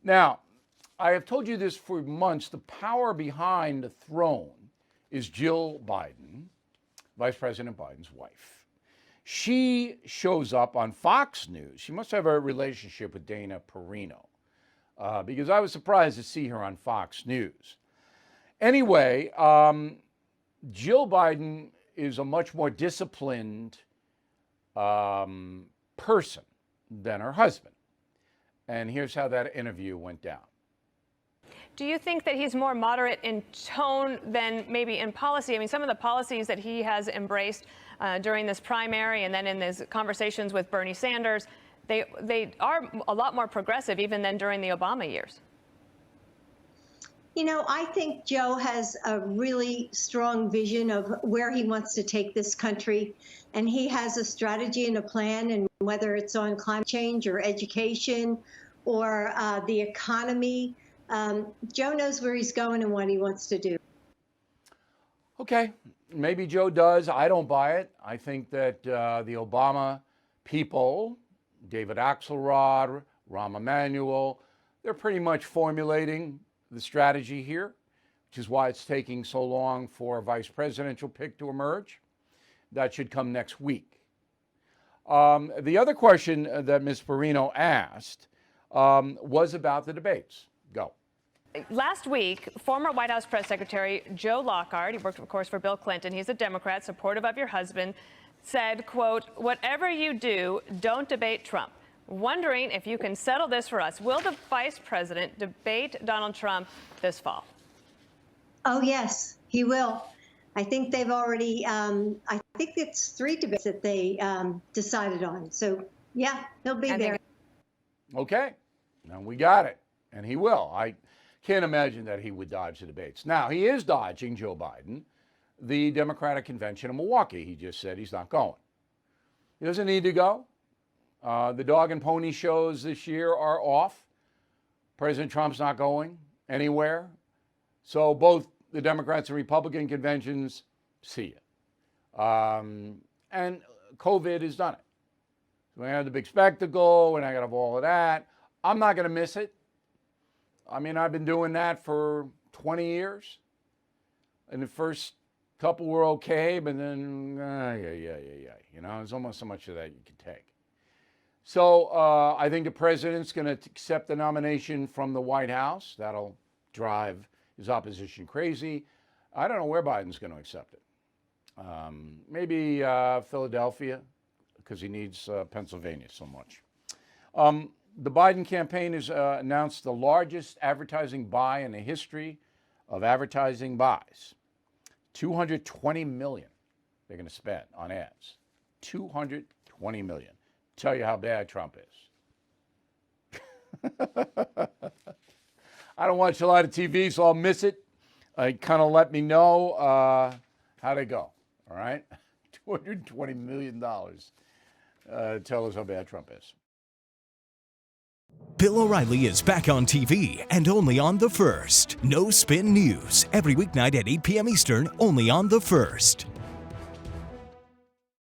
Now, I have told you this for months. The power behind the throne is Jill Biden, Vice President Biden's wife. She shows up on Fox News. She must have a relationship with Dana Perino, because I was surprised to see her on Fox News. Anyway, Jill Biden is a much more disciplined person than her husband. And here's how that interview went down. Do you think that he's more moderate in tone than maybe in policy? I mean, some of the policies that he has embraced during this primary and then in his conversations with Bernie Sanders, they are a lot more progressive even than during the Obama years. You know, I think Joe has a really strong vision of where he wants to take this country, and he has a strategy and a plan, and whether it's on climate change or education or the economy, Joe knows where he's going and what he wants to do. Okay, maybe Joe does. I don't buy it. I think that the Obama people, David Axelrod, Rahm Emanuel, they're pretty much formulating the strategy here, which is why it's taking so long for a vice presidential pick to emerge. That should come next week. The other question that Ms. Perino asked was about the debates. Go. Last week, former White House Press Secretary Joe Lockhart, he worked, of course, for Bill Clinton, he's a Democrat, supportive of your husband, said, quote, "Whatever you do, don't debate Trump. Wondering if you can settle this for us. Will the vice president debate Donald Trump this fall?" Oh, yes, he will. I think they've already, I think it's 3 debates that they decided on. So, yeah, he'll be there. Okay, now we got it, and he will. I can't imagine that he would dodge the debates. Now, he is dodging, Joe Biden, the Democratic convention in Milwaukee. He just said he's not going. He doesn't need to go. The dog and pony shows this year are off. President Trump's not going anywhere. So both the Democrats and Republican conventions, see it. And COVID has done it. So we had the big spectacle, and I got to have all of that. I'm not going to miss it. I mean, I've been doing that for 20 years. And the first couple were okay, but then, you know, there's almost so much of that you can take. So I think the president's going to accept the nomination from the White House. That'll drive his opposition crazy. I don't know where Biden's going to accept it. Maybe Philadelphia, because he needs Pennsylvania so much. The Biden campaign has announced the largest advertising buy in the history of advertising buys. $220 million they're going to spend on ads. $220 million. Tell you how bad Trump is. I don't watch a lot of TV, so I'll miss it. Kind of let me know how they go. All right? $220 million. Tell us how bad Trump is. Bill O'Reilly is back on TV and only on The First. No Spin News, every weeknight at 8 p.m. Eastern, only on The First.